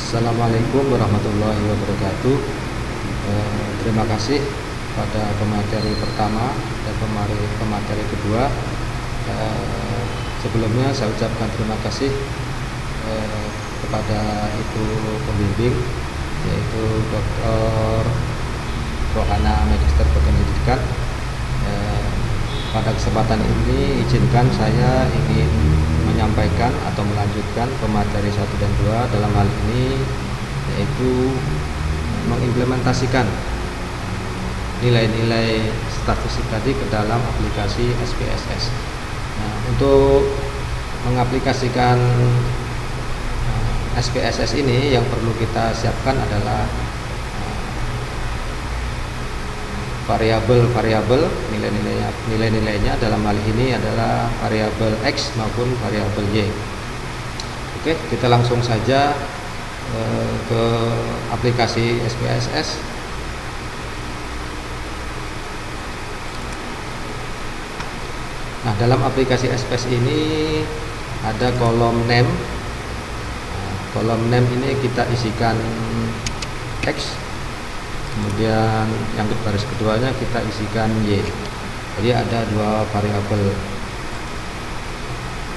Assalamualaikum warahmatullahi wabarakatuh. Terima kasih pada pemateri pertama dan pemateri kedua. Sebelumnya saya ucapkan terima kasih kepada Ibu pembimbing, yaitu Dr. Rohana Magister Pendidikan. Pada kesempatan ini izinkan saya ingin menyampaikan atau melanjutkan pemateri 1 dan 2 dalam hal ini, yaitu mengimplementasikan nilai-nilai statistik tadi ke dalam aplikasi SPSS. Nah, untuk mengaplikasikan SPSS ini yang perlu kita siapkan adalah variabel nilai-nilainya dalam hal ini adalah variabel X maupun variabel Y. Oke, kita langsung saja ke aplikasi SPSS. Nah, dalam aplikasi SPSS ini ada kolom name. Kolom name ini kita isikan X, kemudian yang baris keduanya kita isikan Y. Jadi ada dua variabel.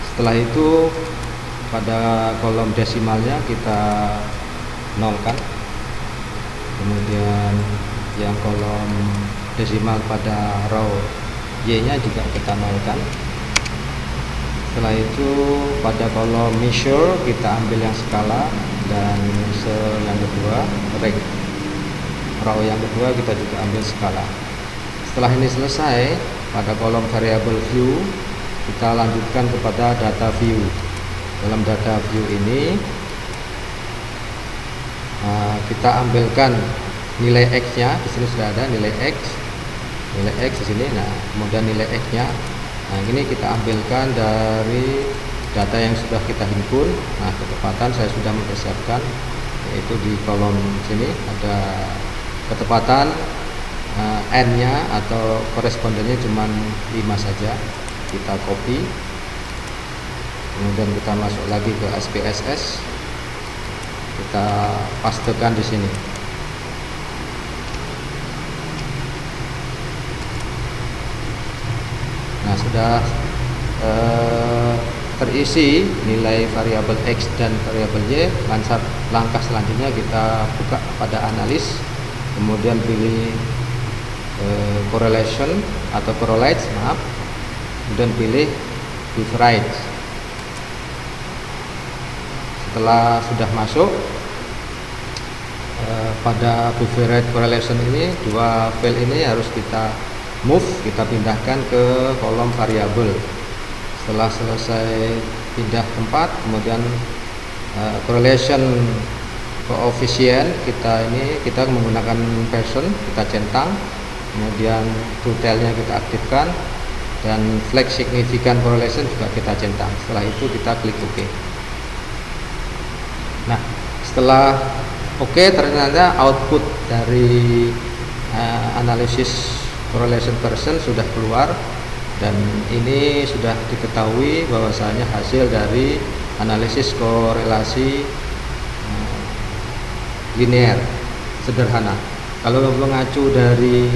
Setelah itu pada kolom desimalnya kita nolkan, kemudian yang kolom desimal pada row Y nya juga kita nolkan. Setelah itu pada kolom measure kita ambil yang skala, dan yang kedua rank, row yang kedua kita juga ambil skala. Setelah ini selesai, pada kolom variable view kita lanjutkan kepada data view. Dalam data view ini kita ambilkan nilai X nya. Di sini sudah ada nilai X di sini. Nah, kemudian nilai X nya, nah ini kita ambilkan dari data yang sudah kita himpun. Nah, ketepatan saya sudah mempersiapkan, yaitu di kolom sini ada ketepatan N-nya atau korespondennya cuma 5 saja. Kita copy, kemudian kita masuk lagi ke SPSS, kita pastekan di sini. Nah, sudah terisi nilai variabel X dan variabel Y. Langkah selanjutnya kita buka pada analis, kemudian pilih correlation atau correlates, kemudian pilih bivariate. Setelah sudah masuk pada bivariate correlation ini, dua file ini harus kita move, kita pindahkan ke kolom variabel. Setelah selesai pindah tempat, kemudian correlation coefficient kita menggunakan person, kita centang, kemudian totalnya kita aktifkan, dan flag significant correlation juga kita centang. Setelah itu kita klik OK. Nah, setelah OK, ternyata output dari analisis correlation person sudah keluar, dan ini sudah diketahui bahwasanya hasil dari analisis korelasi linear sederhana. Kalau mengacu dari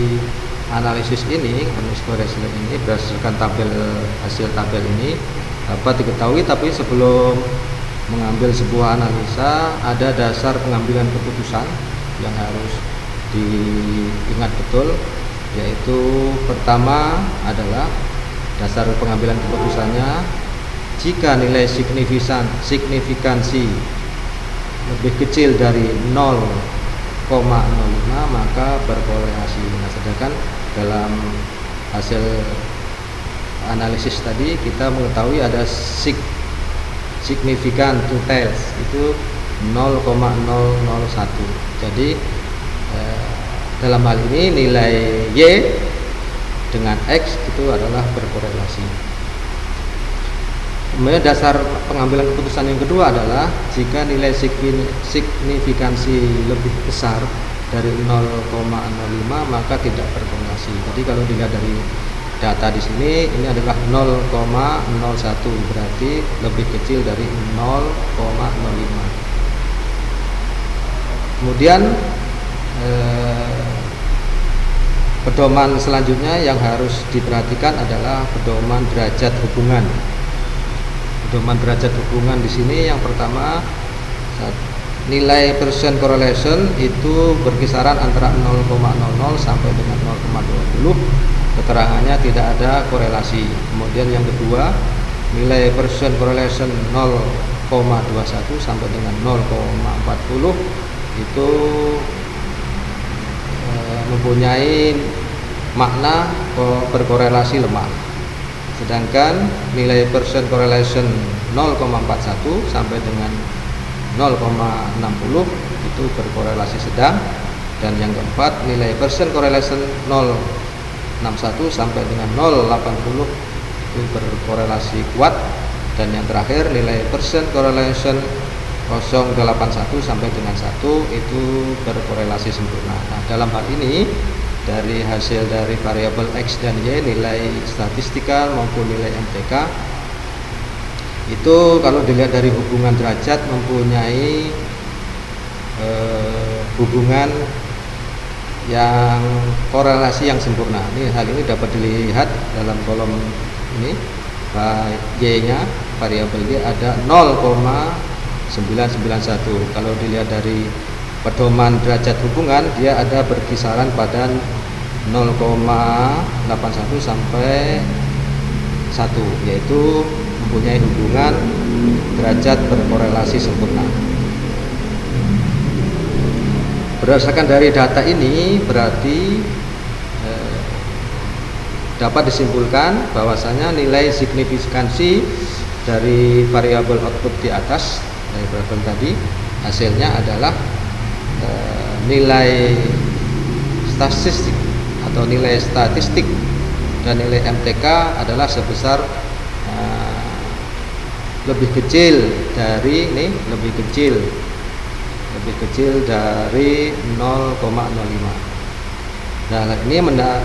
analisis korelasi ini berdasarkan hasil tabel ini dapat diketahui, tapi sebelum mengambil sebuah analisa ada dasar pengambilan keputusan yang harus diingat betul, yaitu pertama adalah dasar pengambilan keputusannya, jika nilai signifikansi lebih kecil dari 0,05 maka berkorelasi. Nah, sedangkan dalam hasil analisis tadi kita mengetahui ada signifikan totals itu 0,001. Jadi dalam hal ini nilai Y dengan X itu adalah berkorelasi. Kemudian dasar pengambilan keputusan yang kedua adalah jika nilai signifikansi lebih besar dari 0,05 maka tidak berkorelasi. Jadi kalau dilihat dari data di sini, ini adalah 0,01, berarti lebih kecil dari 0,05. Kemudian pedoman selanjutnya yang harus diperhatikan adalah pedoman derajat hubungan. Pedoman derajat hubungan di sini yang pertama, nilai percent correlation itu berkisaran antara 0,00 sampai dengan 0,20. Keterangannya tidak ada korelasi. Kemudian yang kedua, nilai percent correlation 0,21 sampai dengan 0,40 itu mempunyai makna berkorelasi lemah. Sedangkan nilai percent correlation 0,41 sampai dengan 0,60 itu berkorelasi sedang. Dan yang keempat, nilai percent correlation 0,61 sampai dengan 0,80 itu berkorelasi kuat. Dan yang terakhir, nilai percent correlation 0,81 sampai dengan 1 itu berkorelasi sempurna. Nah, dalam hal ini dari hasil dari variabel X dan Y, nilai statistika maupun nilai MTK itu kalau dilihat dari hubungan derajat mempunyai hubungan yang korelasi yang sempurna. Hal ini dapat dilihat dalam kolom ini. Y-nya variabel Y ada 0,991. Kalau dilihat dari pedoman derajat hubungan, dia ada berkisaran pada 0,81 sampai 1, yaitu mempunyai hubungan derajat berkorelasi sempurna. Berdasarkan dari data ini berarti dapat disimpulkan bahwasanya nilai signifikansi dari variabel output di atas dari variabel tadi hasilnya adalah nilai statistik atau nilai statistik dan nilai MTK adalah sebesar lebih kecil dari lebih kecil dari 0,05. Nah, ini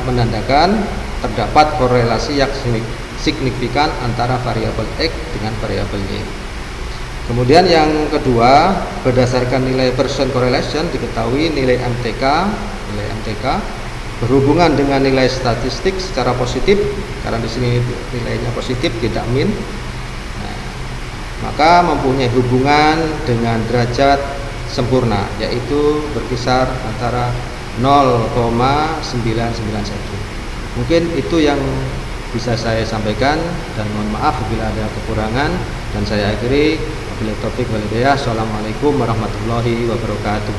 menandakan terdapat korelasi yang signifikan antara variabel X dengan variabel Y. Kemudian yang kedua, berdasarkan nilai percent correlation diketahui nilai MTK berhubungan dengan nilai statistik secara positif, karena di sini nilainya positif tidak min. Nah, maka mempunyai hubungan dengan derajat sempurna, yaitu berkisar antara 0,991. Mungkin itu yang bisa saya sampaikan, dan mohon maaf bila ada kekurangan, dan saya akhiri. Wabillahi taufiq wal hidayah. Assalamualaikum warahmatullahi wabarakatuh.